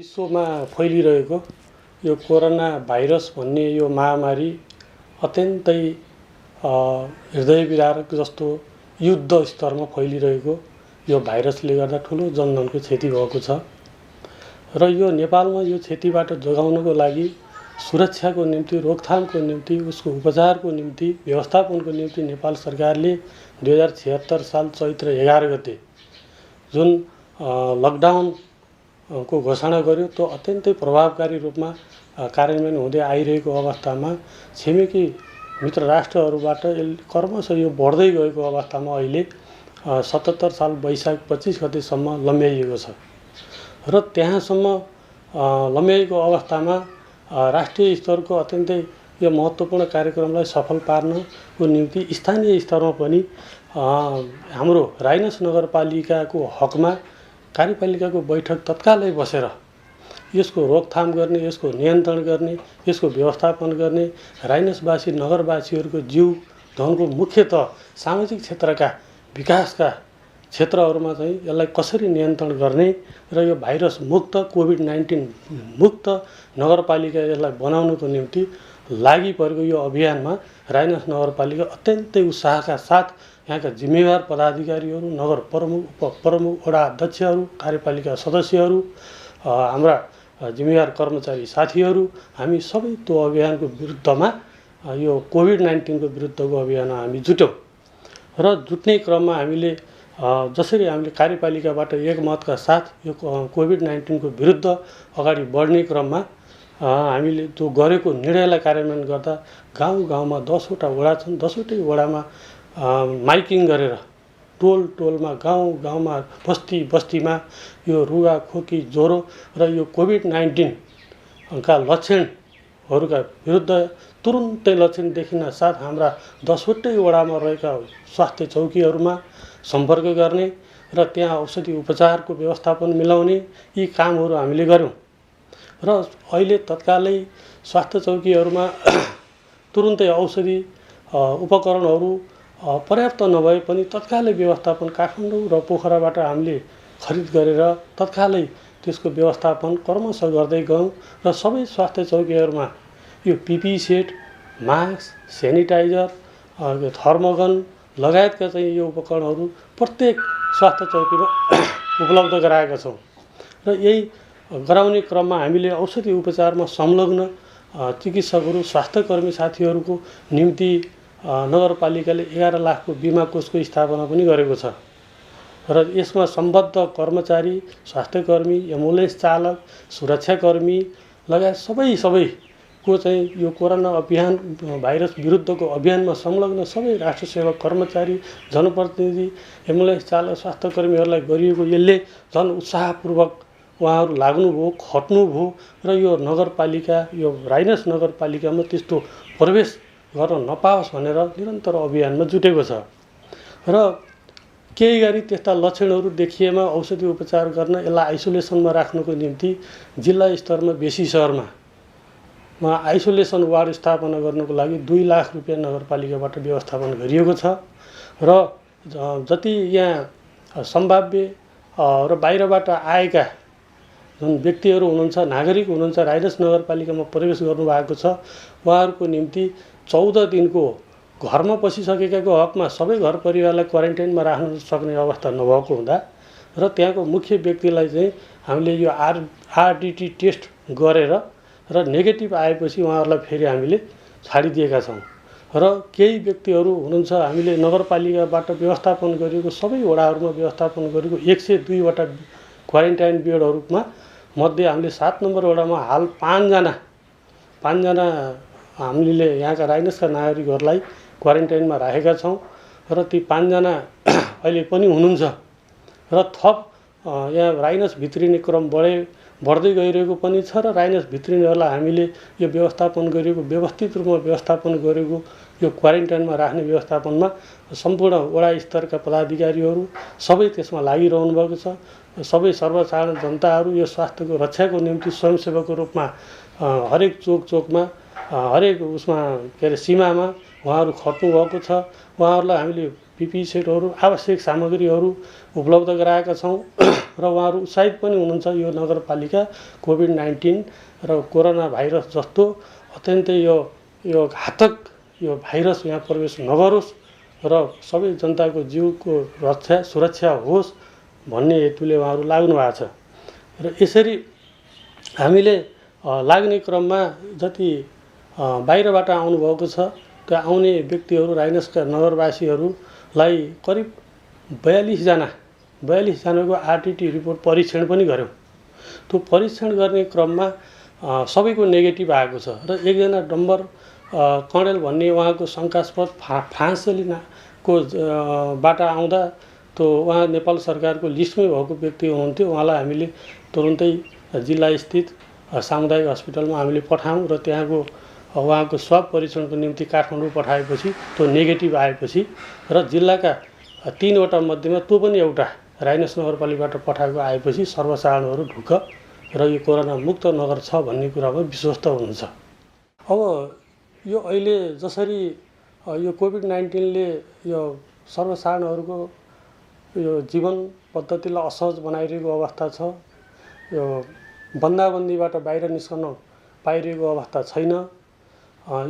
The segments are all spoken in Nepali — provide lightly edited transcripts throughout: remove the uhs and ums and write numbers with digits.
विश्वमा फैलिरहेको यो कोरोना भाइरस भन्ने यो महामारी अत्यन्तै हृदय विदारक जस्तो युद्ध स्तरमा फैलिरहेको यो भाइरसले गर्दा ठुलो जनधनको क्षति भएको छ र यो नेपालमा यो क्षतिबाट जोगाउनको लागि सुरक्षाको निम्ति, रोकथामको निम्ति, उसको उपचारको निम्ति, व्यवस्थापनको निम्ति नेपाल सरकारले 2076 साल चैत्र 11 गते जुन लकडाउन को घोषणा गर्यो त्यो अत्यन्तै प्रभावकारी रूपमा कार्यान्वयन हुँदै आइरहेको अवस्थामा छिमेकी मित्र राष्ट्रहरूबाट क्रमशः यो बढ्दै गएको अवस्थामा अहिले 77 साल वैशाख 25 गतेसम्म लम्ब्याइएको छ र त्यहाँसम्म लम्ब्याइएको अवस्थामा राष्ट्रिय स्तरको अत्यन्तै यो महत्त्वपूर्ण कार्यक्रमलाई सफल पार्नको निम्ति स्थानीय स्तरमा पनि हाम्रो राइनस नगरपालिकाको हकमा कार्यपालिकाको बैठक तत्कालै बसेर यसको रोकथाम गर्ने, यसको नियन्त्रण गर्ने, यसको व्यवस्थापन गर्ने, राइनसवासी नगरवासीहरूको जीव धनको मुख्यतः सामाजिक क्षेत्रका विकासका क्षेत्रहरूमा चाहिँ यसलाई कसरी नियन्त्रण गर्ने र यो भाइरस मुक्त कोभिड-19 मुक्त नगरपालिका यसलाई बनाउनको निम्ति लागि परेको यो अभियानमा राइनस नगरपालिका अत्यन्तै उत्साहका साथ यहाँका जिम्मेवार पदाधिकारीहरू, नगर प्रमुख, उपप्रमुख, वडा अध्यक्षहरू, कार्यपालिका सदस्यहरू, हाम्रा जिम्मेवार कर्मचारी साथीहरू, हामी सबै त्यो अभियानको विरुद्धमा यो कोभिड-19 को विरुद्धको अभियानमा हामी जुट्यौँ र जुट्ने क्रममा हामीले जसरी हामीले कार्यपालिकाबाट एकमतका साथ यो कोभिड-19 को विरुद्ध अगाडि बढ्ने क्रममा हामीले त्यो गरेको निर्णयलाई कार्यान्वयन गर्दा गाउँ गाउँमा 10 वटा वडा छन्, 10 वटै वडामा माइकिङ गरेर टोल टोलमा, गाउँ गाउँमा, बस्ती बस्तीमा यो रुगा खोकी ज्वरो र यो कोभिड-19 का लक्षणहरूका विरुद्ध तुरुन्तै लक्षण देखिन साथ हाम्रा 10 वटै वडामा रहेका स्वास्थ्य चौकीहरूमा सम्पर्क गर्ने र त्यहाँ औषधि उपचारको व्यवस्थापन मिलाउने यी कामहरू हामीले गर्यौँ र अहिले तत्कालै स्वास्थ्य चौकीहरूमा तुरुन्तै औषधि उपकरणहरू पर्याप्त नभए पनि तत्कालै व्यवस्थापन काठमाडौँ र पोखराबाट हामीले खरिद गरेर तत्कालै त्यसको व्यवस्थापन क्रमशः गर्दै गयौँ र सबै स्वास्थ्य चौकीहरूमा यो पिपी सेट, मास्क, सेनिटाइजर, थर्मोगन लगायतका चाहिँ यो उपकरणहरू प्रत्येक स्वास्थ्य चौकीमा उपलब्ध गराएका छौँ र यही गराउने क्रममा हामीले औषधि उपचारमा संलग्न चिकित्सकहरू, स्वास्थ्यकर्मी साथीहरूको निम्ति नगरपालिकाले 11 लाखको बिमा कोषको स्थापना पनि गरेको छ र यसमा सम्बद्ध कर्मचारी, स्वास्थ्यकर्मी, एम्बुलेन्स चालक, सुरक्षाकर्मी लगायत सबैको चाहिँ यो कोरोना अभियान भाइरस विरुद्धको अभियानमा संलग्न सबै राष्ट्रसेवक कर्मचारी, जनप्रतिनिधि, एम्बुलेन्स चालक, स्वास्थ्यकर्मीहरूलाई गरिएको यसले झन् उत्साहपूर्वक उहाँहरू लाग्नुभयो, खट्नुभयो र यो नगरपालिका, यो राइनस नगरपालिकामा त्यस्तो प्रवेश गर्न नपाओस् भनेर निरन्तर अभियानमा जुटेको छ र केही गरी त्यस्ता लक्षणहरू देखिएमा औषधि उपचार गर्न यसलाई आइसोलेसनमा राख्नको निम्ति जिल्ला स्तरमा बेसी सहरमा आइसोलेसन वार्ड स्थापना गर्नको लागि 2 लाख रुपैयाँ नगरपालिकाबाट व्यवस्थापन गरिएको छ र जति यहाँ सम्भाव्य र बाहिरबाट आएका जुन व्यक्तिहरू हुनुहुन्छ, नागरिक हुनुहुन्छ, राइनस नगरपालिकामा प्रवेश गर्नुभएको छ उहाँहरूको निम्ति 14 दिनको घरमा बसिसकेकाको हकमा सबै घर परिवारलाई क्वारेन्टाइनमा राख्न सक्ने अवस्था नभएको हुँदा र त्यहाँको मुख्य व्यक्तिलाई चाहिँ हामीले यो आरडिटी टेस्ट गरेर र नेगेटिभ आएपछि उहाँहरूलाई फेरि हामीले छाडिदिएका छौँ र केही व्यक्तिहरू हुनुहुन्छ हामीले नगरपालिकाबाट व्यवस्थापन गरिएको सबै वडाहरूमा व्यवस्थापन गरेको 102 वटा क्वारेन्टाइन बेडहरूमा मध्ये हामीले 7 नम्बर वडामा हाल 5 जना हामीले यहाँका राइनसका नागरिकहरूलाई क्वारेन्टाइनमा राखेका छौँ र ती 5 जना अहिले पनि हुनुहुन्छ र थप यहाँ राइनस भित्रिने क्रम बढ्दै गइरहेको पनि छ र राइनस भित्रिनेहरूलाई हामीले यो व्यवस्थापन गरेको, व्यवस्थित रूपमा व्यवस्थापन गरेको यो क्वारेन्टाइनमा राख्ने व्यवस्थापनमा सम्पूर्ण वडा स्तरका पदाधिकारीहरू सबै त्यसमा लागिरहनु भएको छ। सबै सर्वसाधारण जनताहरू यो स्वास्थ्यको रक्षाको निम्ति स्वयंसेवकको रूपमा हरेक चोक चोकमा हरेक उसमा के अरे सीमामा उहाँहरू खट्नुभएको छ। उहाँहरूलाई हामीले पिपिई सेटहरू आवश्यक सामग्रीहरू उपलब्ध गराएका छौँ र उहाँहरू उत्साहित पनि हुनुहुन्छ। यो नगरपालिका कोभिड-19 र कोरोना भाइरस जस्तो अत्यन्तै यो घातक यो भाइरस यहाँ प्रवेश नगरोस् र सबै जनताको जीवको सुरक्षा होस् भन्ने हेतुले उहाँहरू लाग्नु भएको छ। र यसरी हामीले लाग्ने क्रममा जति बाहिरबाट आउनुभएको छ त्यो आउने व्यक्तिहरू राइनसका नगरवासीहरूलाई करिब 42 जनाको आरटिटी रिपोर्ट परीक्षण पनि गऱ्यौँ। त्यो परीक्षण गर्ने क्रममा सबैको नेगेटिभ आएको छ र एकजना डम्बर कणेल भन्ने उहाँको शङ्कास्पद फ्रान्सको बाट आउँदा त्यो उहाँ नेपाल सरकारको लिस्टमै भएको व्यक्ति हुनुहुन्थ्यो। उहाँलाई हामीले तुरुन्तै जिल्लास्थित सामुदायिक हस्पिटलमा हामीले पठायौँ र त्यहाँको उहाँको स्वाब परीक्षणको निम्ति काठमाडौँ पठाएपछि त्यो नेगेटिभ आएपछि र जिल्लाका 3वटा मध्येमा त्यो पनि एउटा राइनस नगरपालिकाबाट पठाएको आएपछि सर्वसाधारणहरू ढुक्क र यो कोरोना मुक्त नगर छ भन्ने कुरामा विश्वस्त हुनुहुन्छ। अब यो अहिले जसरी यो कोभिड-19ले यो सर्वसाधारणहरूको यो जीवन पद्धतिलाई असहज बनाइरहेको अवस्था छ। यो बन्दाबन्दीबाट बाहिर निस्कन पाइरहेको अवस्था छैन।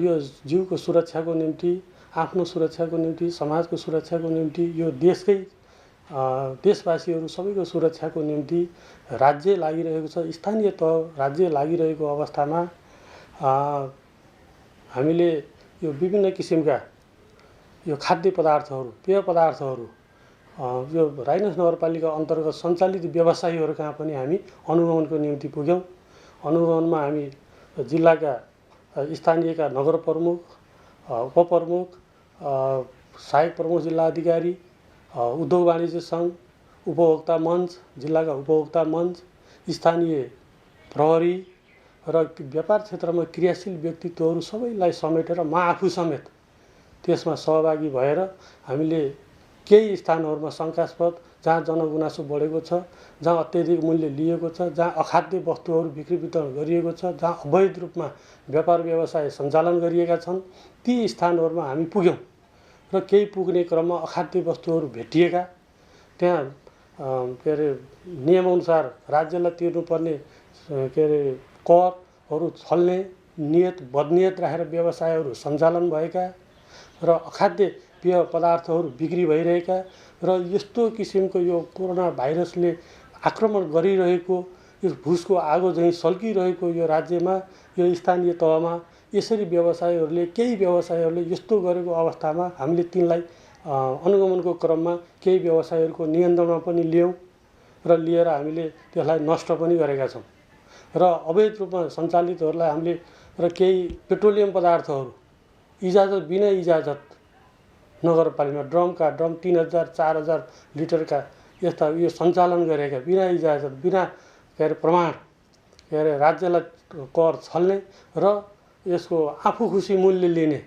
यो जीवको सुरक्षाको निम्ति, आफ्नो सुरक्षाको निम्ति, समाजको सुरक्षाको निम्ति, यो देशकै देशवासीहरू सबैको सुरक्षाको निम्ति राज्य लागिरहेको छ। स्थानीय तह राज्य लागिरहेको अवस्थामा हामीले यो विभिन्न किसिमका यो खाद्य पदार्थहरू, पेय पदार्थहरू यो राइनस नगरपालिका अन्तर्गत सञ्चालित व्यवसायीहरू कहाँ पनि हामी अनुगमनको निम्ति पुग्यौँ। अनुगमनमा हामी जिल्लाका स्थानीयका नगर प्रमुख, उपप्रमुख, सहायक प्रमुख जिल्ला अधिकारी, उद्योग वाणिज्य सङ्घ, उपभोक्ता मञ्च, जिल्लाका उपभोक्ता मञ्च, स्थानीय प्रहरी र व्यापार क्षेत्रमा क्रियाशील व्यक्तित्वहरू सबैलाई समेटेर म आफू समेत त्यसमा सहभागी भएर हामीले केही स्थानहरूमा शङ्कास्पद जहाँ जनगुनासो बढेको छ, जहाँ अत्याधिक मूल्य लिएको छ, जहाँ अखाद्य वस्तुहरू बिक्री वितरण गरिएको छ, जहाँ अवैध रूपमा व्यापार व्यवसाय सञ्चालन गरिएका छन्, ती स्थानहरूमा हामी पुग्यौँ र केही पुग्ने क्रममा अखाद्य वस्तुहरू भेटिएका, त्यहाँ के अरे नियमअनुसार राज्यलाई तिर्नुपर्ने के अरे करहरू छल्ने बदनियत राखेर व्यवसायहरू सञ्चालन भएका र अखाद्य पेय पदार्थहरू बिक्री भइरहेका र यस्तो किसिमको यो कोरोना भाइरसले आक्रमण गरिरहेको यो भुसको आगो झैँ सल्किरहेको यो राज्यमा, यो स्थानीय तहमा यसरी केही व्यवसायहरूले यस्तो गरेको अवस्थामा हामीले तिनलाई अनुगमनको क्रममा केही व्यवसायहरूको नियन्त्रणमा पनि ल्यायौँ र लिएर हामीले त्यसलाई नष्ट पनि गरेका छौँ र अवैध रूपमा सञ्चालितहरूलाई हामीले र केही पेट्रोलियम पदार्थहरू इजाजत बिना इजाजत नगरपालिकामा ड्रम 3000-4000 लिटरका यस्ता यो सञ्चालन गरेका बिना इजाजत, बिना के अरे प्रमाण के अरे राज्यलाई कर छल्ने र यसको आफू खुसी मूल्य लिने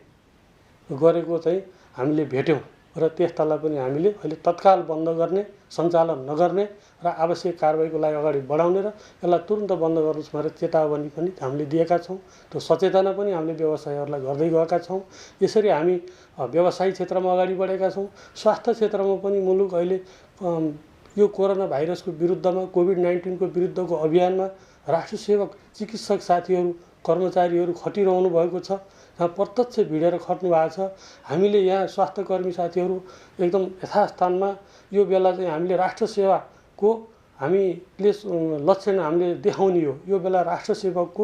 गरेको चाहिँ हामीले भेट्यौँ र त्यस्तालाई पनि हामीले अहिले तत्काल बन्द गर्ने, सञ्चालन नगर्ने र आवश्यक कारबाहीको लागि अगाडि बढाउने र यसलाई तुरुन्त बन्द गर्नुहोस् भनेर चेतावनी पनि हामीले दिएका छौँ। त्यो सचेतना पनि हामीले व्यवसायीहरूलाई गर्दै गएका छौँ। यसरी हामी व्यवसायी क्षेत्रमा अगाडि बढेका छौँ। स्वास्थ्य क्षेत्रमा पनि मुलुक अहिले यो कोरोना भाइरसको विरुद्धमा, कोभिड-19 को विरुद्धको अभियानमा राष्ट्रसेवक चिकित्सक साथीहरू, कर्मचारीहरू खटिरहनु भएको छ, जहाँ प्रत्यक्ष भिडेर खट्नु भएको छ। हामीले यहाँ स्वास्थ्यकर्मी साथीहरू एकदम यथास्थानमा यो बेला चाहिँ हामीले राष्ट्र सेवाको हामीले लक्षण हामीले देखाउने हो। यो बेला राष्ट्र सेवकको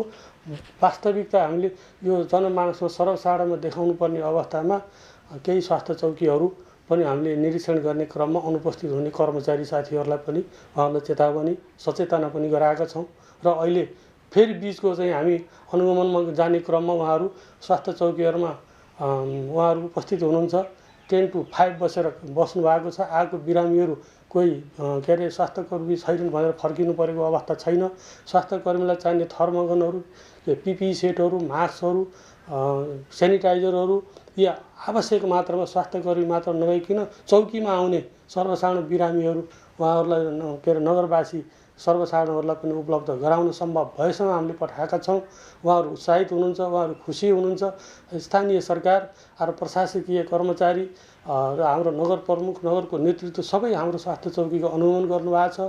वास्तविकता हामीले यो जनमानसमा सर्वसाधारणमा देखाउनु पर्ने अवस्थामा केही स्वास्थ्य चौकीहरू पनि हामीले निरीक्षण गर्ने क्रममा अनुपस्थित हुने कर्मचारी साथीहरूलाई पनि उहाँहरूलाई चेतावनी, सचेतना पनि गराएका छौँ र अहिले फेरि बिचको चाहिँ हामी अनुगमनमा जाने क्रममा उहाँहरू स्वास्थ्य चौकीहरूमा उहाँहरू उपस्थित हुनुहुन्छ। 10 to 5 बस्नु भएको छ। आएको बिरामीहरू कोही के अरे स्वास्थ्यकर्मी छैनन् भनेर फर्किनु परेको अवस्था छैन। स्वास्थ्यकर्मीलाई चाहिने थर्मोगनहरू, पिपिई सेटहरू, मास्कहरू, सेनिटाइजरहरू यी आवश्यक मात्रामा स्वास्थ्यकर्मी मात्र नभइकन चौकीमा आउने सर्वसाधारण बिरामीहरू उहाँहरूलाई के अरे नगरवासी सर्वसाधारणहरूलाई पनि उपलब्ध गराउन सम्भव भएसम्म हामीले पठाएका छौँ। उहाँहरू उत्साहित हुनुहुन्छ, उहाँहरू खुसी हुनुहुन्छ। स्थानीय सरकार र प्रशासकीय कर्मचारी र हाम्रो नगर प्रमुख, नगरको नेतृत्व सबै हाम्रो स्वास्थ्य चौकीको अनुगमन गर्नुभएको छ।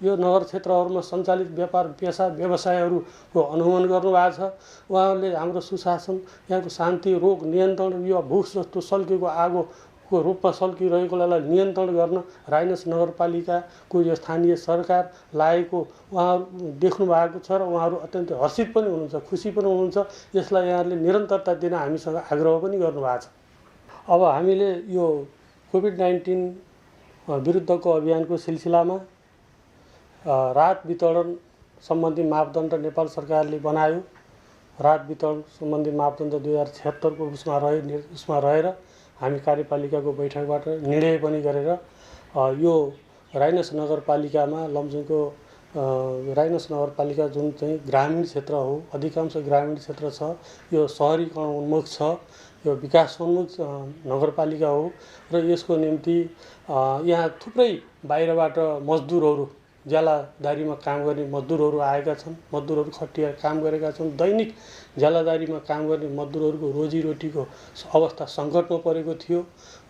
यो नगर क्षेत्रहरूमा सञ्चालित व्यापार पेसा व्यवसायहरूको अनुगमन गर्नुभएको छ। उहाँहरूले हाम्रो सुशासन, यहाँको शान्ति, रोग नियन्त्रण, यो भुस जस्तो सल्केको आगोको रूपमा सल्किरहेकोलाई नियन्त्रण गर्न राइनस नगरपालिकाको यो स्थानीय सरकार लागेको उहाँहरू देख्नु भएको छ र उहाँहरू अत्यन्तै हर्षित पनि हुनुहुन्छ, खुसी पनि हुनुहुन्छ। यसलाई यहाँहरूले निरन्तरता दिन हामीसँग आग्रह पनि गर्नुभएको छ। अब हामीले यो कोभिड-19 विरुद्धको अभियानको सिलसिलामा राहत वितरण सम्बन्धी मापदण्ड नेपाल सरकारले बनायो। राहत वितरण सम्बन्धी मापदण्ड 2076 को उसमा रहेर हामी कार्यपालिकाको बैठकबाट निर्णय पनि गरेर यो राइनस नगरपालिकामा लमजुङको राइनस नगरपालिका जुन चाहिँ ग्रामीण क्षेत्र हो, अधिकांश ग्रामीण क्षेत्र छ, यो सहरीकरण उन्मुख छ, यो विकासोन्मुख नगरपालिका हो र यसको निम्ति यहाँ थुप्रै बाहिरबाट मजदुरहरू, ज्यालादारीमा काम गर्ने मजदुरहरू आएका छन्। मजदुरहरू खटिएर काम गरेका छन्। दैनिक ज्यालादारीमा काम गर्ने मजदुरहरूको रोजीरोटीको अवस्था सङ्कटमा परेको थियो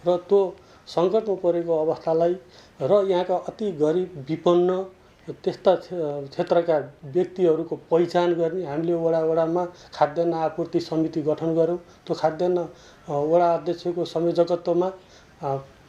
र त्यो सङ्कटमा परेको अवस्थालाई र यहाँका अति गरिब विपन्न त्यस्ता क्षेत्रका व्यक्तिहरूको पहिचान गर्ने हामीले वडामा खाद्यान्न आपूर्ति समिति गठन गऱ्यौँ। त्यो खाद्यान्न वडा अध्यक्षको संयोजकत्वमा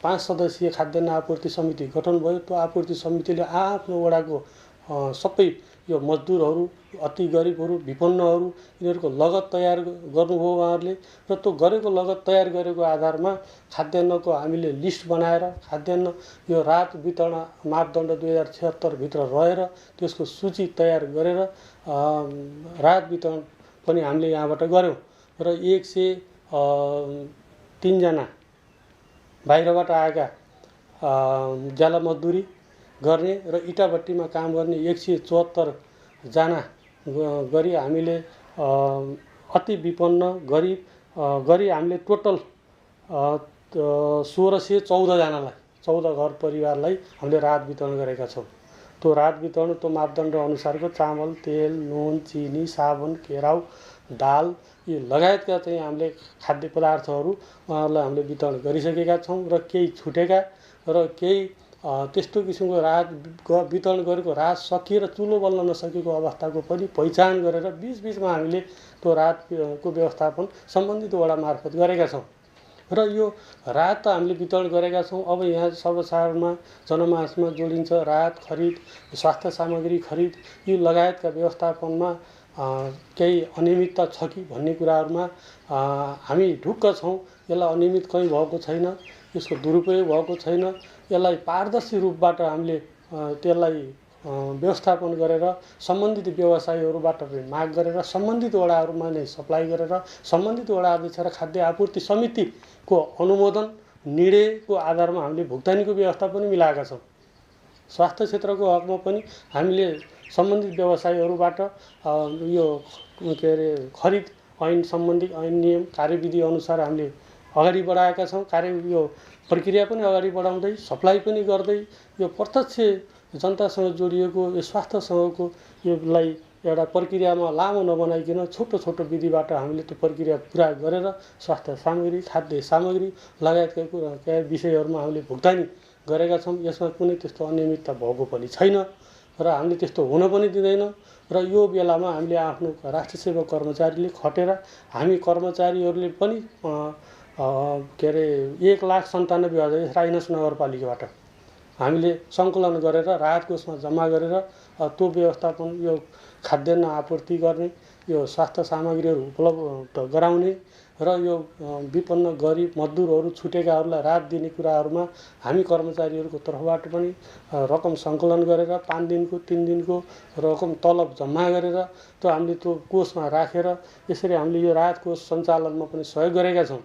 5 सदस्यीय खाद्यान्न आपूर्ति समिति गठन भयो। त्यो आपूर्ति समितिले आफ्नो वडाको सबै यो मजदुरहरू, अति गरिबहरू, विपन्नहरू, यिनीहरूको लगत तयार गर्नुभयो उहाँहरूले र त्यो गरेको लगत तयार गरेको आधारमा खाद्यान्नको हामीले लिस्ट बनाएर खाद्यान्न यो राहत वितरण मापदण्ड 2076 भित्र रहेर त्यसको सूची तयार गरेर राहत वितरण पनि हामीले यहाँबाट गऱ्यौँ र 103 जना बाहिरबाट आएका ज्याला मजदुरी गर्ने र इटाभट्टीमा काम गर्ने 174 जना गरी हामीले अति विपन्न गरी हामीले टोटल 1614 जनालाई 14 घर परिवारलाई हामीले राहत वितरण गरेका छौँ। त्यो राहत वितरण त्यो मापदण्ड अनुसारको चामल, तेल, नुन, चिनी, साबुन, केराउ, दाल यी लगायतका चाहिँ हामीले खाद्य पदार्थहरू उहाँहरूलाई हामीले वितरण गरिसकेका छौँ र केही छुटेका र केही त्यस्तो किसिमको राहत वितरण गरेको राहत सकिएर चुलो बल्न नसकेको अवस्थाको पनि पहिचान गरेर बीचमा हामीले त्यो राहतको व्यवस्थापन सम्बन्धित वडा मार्फत गरेका छौँ र यो राहत त हामीले वितरण गरेका छौँ। अब यहाँ सर्वसाधारणमा जनमानसमा जोडिन्छ राहत खरिद, स्वास्थ्य सामग्री खरिद यी लगायतका व्यवस्थापनमा केही अनियमितता छ कि भन्ने कुराहरूमा हामी ढुक्क छौँ। यसलाई अनियमित कहीँ भएको छैन, यसको दुरुपयोग भएको छैन। यसलाई पारदर्शी रूपबाट हामीले त्यसलाई व्यवस्थापन गरेर सम्बन्धित व्यवसायीहरूबाट माग गरेर सम्बन्धित वडाहरूमा नै सप्लाई गरेर सम्बन्धित वडा अध्यक्ष र खाद्य आपूर्ति समितिको अनुमोदन निर्णयको आधारमा हामीले भुक्तानीको व्यवस्था पनि मिलाएका छौँ। स्वास्थ्य क्षेत्रको हकमा पनि हामीले सम्बन्धित व्यवसायीहरूबाट यो खरिद ऐन सम्बन्धी ऐन नियम कार्यविधि अनुसार हामीले अगाडि बढाएका छौँ। यो प्रक्रिया पनि अगाडि बढाउँदै सप्लाई पनि गर्दै यो प्रत्यक्ष जनतासँग जोडिएको यो स्वास्थ्यसँगको योलाई एउटा प्रक्रियामा लामो नबनाइकन छोटो विधिबाट हामीले त्यो प्रक्रिया पुरा गरेर स्वास्थ्य सामग्री, खाद्य सामग्री लगायतका विषयहरूमा हामीले भुक्तानी गरेका छौँ। यसमा कुनै त्यस्तो अनियमितता भएको पनि छैन र हामीले त्यस्तो हुन पनि दिँदैन र यो बेलामा हामीले आफ्नो राष्ट्रिय सेवक कर्मचारीले खटेर हामी कर्मचारीहरूले पनि 1,97,000 राइनस नगरपालिकाबाट हामीले सङ्कलन गरेर राहत कोषमा जम्मा गरेर त्यो व्यवस्थापन यो खाद्यान्न आपूर्ति गर्ने, यो स्वास्थ्य सामग्रीहरू उपलब्ध गराउने र यो विपन्न गरिब मजदुरहरू छुटेकाहरूलाई राहत दिने कुराहरूमा हामी कर्मचारीहरूको तर्फबाट पनि रकम सङ्कलन गरेर 5 दिनको 3 दिनको रकम तलब जम्मा गरेर त्यो हामीले त्यो कोषमा राखेर यसरी हामीले यो राहत कोष सञ्चालनमा पनि सहयोग गरेका छौँ।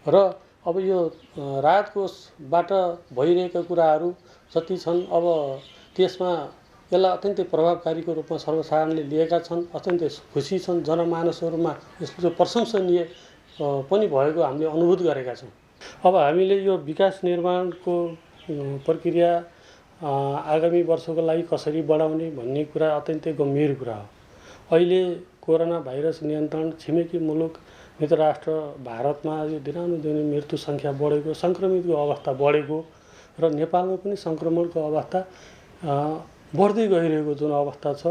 र अब यो राहत कोषबाट भइरहेका कुराहरू जति छन् अब त्यसमा यसलाई अत्यन्तै प्रभावकारीको रूपमा सर्वसाधारणले लिएका छन्, अत्यन्तै खुसी छन्। जनमानसहरूमा यसको प्रशंसनीय पनि भएको हामीले अनुभूत गरेका छौँ। अब हामीले यो विकास निर्माणको प्रक्रिया आगामी वर्षको लागि कसरी बढाउने भन्ने कुरा अत्यन्तै गम्भीर कुरा हो। अहिले कोरोना भाइरस नियन्त्रण छिमेकी मुलुक मित्र राष्ट्र भारतमा यो दिनानुदिन मृत्यु सङ्ख्या बढेको, सङ्क्रमितको अवस्था बढेको र नेपालमा पनि सङ्क्रमणको अवस्था बढ्दै गइरहेको जुन अवस्था छ,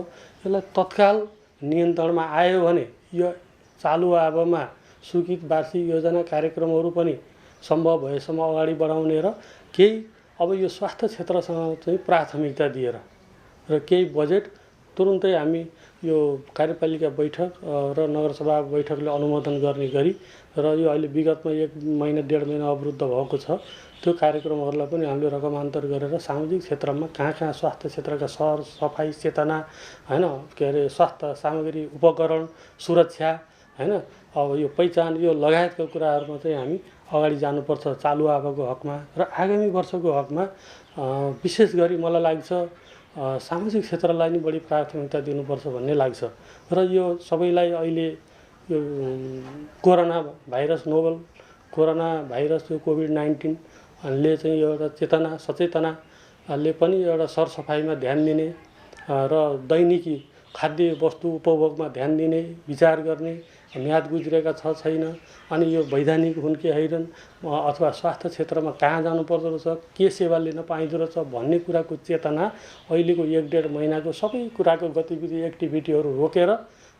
यसलाई तत्काल नियन्त्रणमा आयो भने यो चालु आबमा स्वीकृत वार्षिक योजना कार्यक्रमहरू पनि सम्भव भएसम्म अगाडि बढाउने र केही अब यो स्वास्थ्य क्षेत्रसँग चाहिँ प्राथमिकता दिएर र केही बजेट तुरुन्तै हामी यो कार्यपालिका बैठक र नगरसभा बैठकले अनुमोदन गर्ने गरी र यो अहिले विगतमा 1 महिना 1.5 महिना अवरुद्ध भएको छ, त्यो कार्यक्रमहरूलाई पनि हामीले रकमान्तर गरेर सामाजिक क्षेत्रमा कहाँ स्वास्थ्य क्षेत्रका सरसफाइ चेतना हैन के अरे स्वास्थ्य सामग्री उपकरण सुरक्षा हैन अब यो पहिचान यो लगायतका कुराहरूमा चाहिँ हामी अगाडि जानुपर्छ चालु आबको हकमा र आगामी वर्षको हकमा। विशेष गरी मलाई लाग्छ सामाजिक क्षेत्रलाई नि बढी प्राथमिकता दिनुपर्छ भन्ने लाग्छ र यो सबैलाई अहिले यो corona virus novel corona virus यो कोभिड-19 ले चाहिँ एउटा चेतना सचेतनाले पनि एउटा सरसफाइमा ध्यान दिने र दैनिकी खाद्य वस्तु उपभोगमा ध्यान दिने विचार गर्ने, म्याद गुज्रेका छ छैन, अनि यो वैधानिक हुन् कि हैनन् अथवा स्वास्थ्य क्षेत्रमा कहाँ जानुपर्दो रहेछ, के सेवा लिन पाइँदो रहेछ भन्ने कुराको चेतना अहिलेको 1.5 महिनाको सबै कुराको गतिविधि एक्टिभिटीहरू रोकेर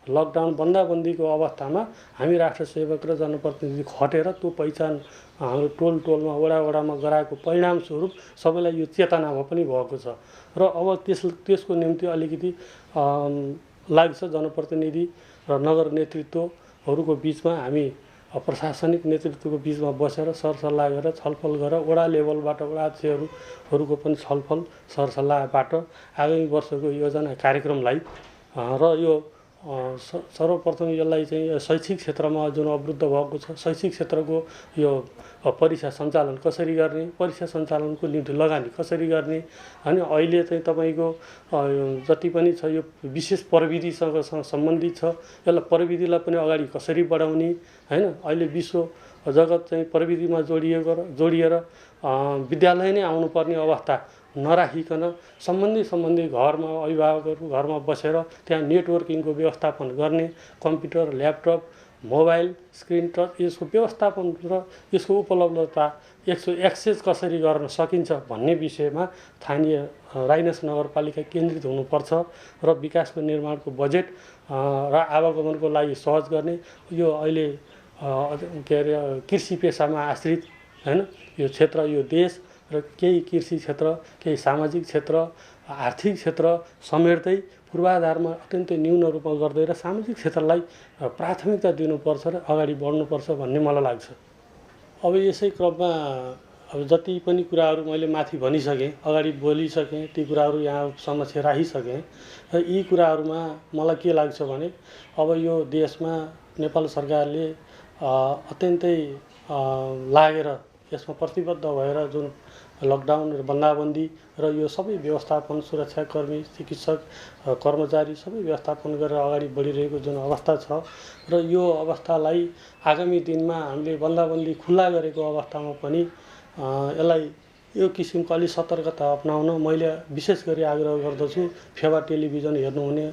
लकडाउन बन्दाबन्दीको अवस्थामा हामी राष्ट्र सेवक र जनप्रतिनिधि खटेर त्यो पहिचान हाम्रो टोलमा वडामा गराएको परिणामस्वरूप सबैलाई यो चेतनामा पनि भएको छ र अब त्यसको निम्ति अलिकति लाग्छ जनप्रतिनिधि र नगर नेतृत्वहरूको बीचमा हामी प्रशासनिक नेतृत्वको बीचमा बसेर सरसल्लाह गरेर छलफल गरेर वडा लेभलबाट वडा अध्यक्षहरूको पनि छलफल सरसल्लाहबाट आगामी वर्षको योजना कार्यक्रमलाई र यो सर्वप्रथम यसलाई चाहिँ शैक्षिक क्षेत्रमा जुन अवरुद्ध भएको छ शैक्षिक क्षेत्रको यो परीक्षा सञ्चालन कसरी गर्ने, परीक्षा सञ्चालनको निम्ति लगानी कसरी गर्ने, अनि अहिले चाहिँ तपाईको जति पनि छ यो विशेष प्रविधिसँग सम्बन्धित छ, यसलाई प्रविधिलाई पनि अगाडि कसरी बढाउने हैन। अहिले विश्व जगत चाहिँ प्रविधिमा जोडिएर विद्यालय नै आउनुपर्ने अवस्था नराखिकन सम्बन्धी घरमा अभिभावकहरू घरमा बसेर त्यहाँ नेटवर्किङको व्यवस्थापन गर्ने, computer, laptop, mobile, screen touch यसको व्यवस्थापन र यसको उपलब्धता यसको एक्सेस कसरी गर्न सकिन्छ भन्ने विषयमा स्थानीय राइनस नगरपालिका केन्द्रित हुनुपर्छ र विकासको निर्माणको बजेट र आवागमनको लागि सहज गर्ने। यो अहिले के अरे कृषि पेसामा आश्रित हैन यो क्षेत्र यो देश र केही कृषि क्षेत्र केही सामाजिक क्षेत्र आर्थिक क्षेत्र समेट्दै पूर्वाधारमा अत्यन्तै न्यून रूपमा गर्दै र सामाजिक क्षेत्रलाई प्राथमिकता दिनुपर्छ र अगाडि बढ्नुपर्छ भन्ने मलाई लाग्छ। अब यसै क्रममा अब जति पनि कुराहरू मैले माथि भनिसकेँ, अगाडि बोलिसकेँ, ती कुराहरू यहाँ समक्ष राखिसकेँ र यी कुराहरूमा मलाई के लाग्छ भने अब यो देशमा नेपाल सरकारले अत्यन्तै लागेर यसमा प्रतिबद्ध भएर जुन लकडाउन र बन्दाबन्दी र यो सबै व्यवस्थापन सुरक्षाकर्मी चिकित्सक कर्मचारी सबै व्यवस्थापन गरेर अगाडि बढिरहेको जुन अवस्था छ र यो अवस्थालाई आगामी दिनमा हामीले बन्दाबन्दी खुल्ला गरेको अवस्थामा पनि यसलाई यो किसिमको अलि सतर्कता अपनाउन मैले विशेष गरी आग्रह गर्दछु। फेवा टेलिभिजन हेर्नुहुने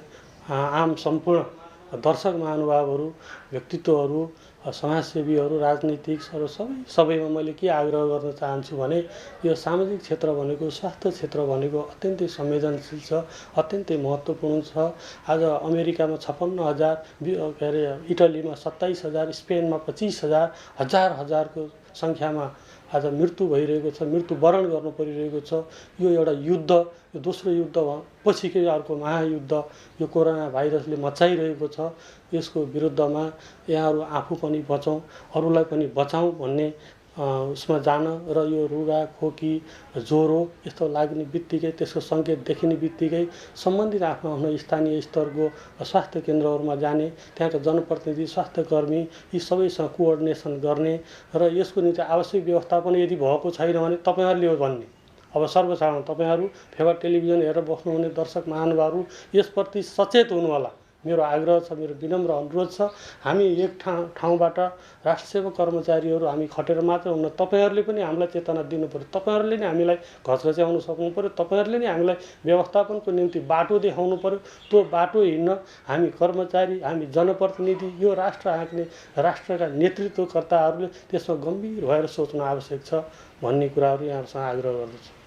आम सम्पूर्ण दर्शक महानुभावहरू, व्यक्तित्वहरू, समाजसेवीहरू, राजनीतिकहरू सबैमा मैले के आग्रह गर्न चाहन्छु भने यो सामाजिक क्षेत्र भनेको स्वास्थ्य क्षेत्र भनेको अत्यन्तै संवेदनशील छ, अत्यन्तै महत्त्वपूर्ण छ। आज अमेरिकामा 56,000 के अरे इटलीमा 27,000 स्पेनमा 25,000 हजारको सङ्ख्यामा आज मृत्यु भइरहेको छ, मृत्युवरण गर्नु परिरहेको छ। यो एउटा युद्ध, यो दोस्रो युद्ध पछिकै अर्को महायुद्ध यो कोरोना भाइरसले मचाइरहेको छ। यसको विरुद्धमा यहाँहरू आफू पनि बचौँ अरूलाई पनि बचाउँ भन्ने उसमा जान र यो रुगा खोकी ज्वरो यस्तो लाग्ने बित्तिकै त्यसको सङ्केत देखिने बित्तिकै सम्बन्धित आफ्नो स्थानीय स्तरको स्वास्थ्य केन्द्रहरूमा जाने, त्यहाँका जनप्रतिनिधि स्वास्थ्यकर्मी यी सबैसँग कोअर्डिनेसन गर्ने र यसको निम्ति आवश्यक व्यवस्थापन यदि भएको छैन भने तपाईँहरूले हो भन्ने। अब सर्वसाधारण तपाईँहरू फेवा टेलिभिजन हेरेर बस्नुहुने दर्शक महानुभावहरू यसप्रति सचेत हुनु होला। मेरो आग्रह छ, मेरो विनम्र अनुरोध छ। हामी एक ठाउँबाट राष्ट्रसेवा कर्मचारीहरू हामी खटेर मात्र हुन्न, तपाईँहरूले पनि हामीलाई चेतना दिनु पर्यो, तपाईँहरूले नै हामीलाई घचघच्याउन सक्नु पर्यो, तपाईँहरूले नै हामीलाई व्यवस्थापनको निम्ति बाटो देखाउनु पर्यो। त्यो बाटो हिँड्न हामी कर्मचारी, हामी जनप्रतिनिधि, यो राष्ट्र हाँक्ने राष्ट्रका नेतृत्वकर्ताहरूले त्यसमा गम्भीर भएर सोच्नु आवश्यक छ भन्ने कुराहरू यहाँहरूसँग आग्रह गर्दछु।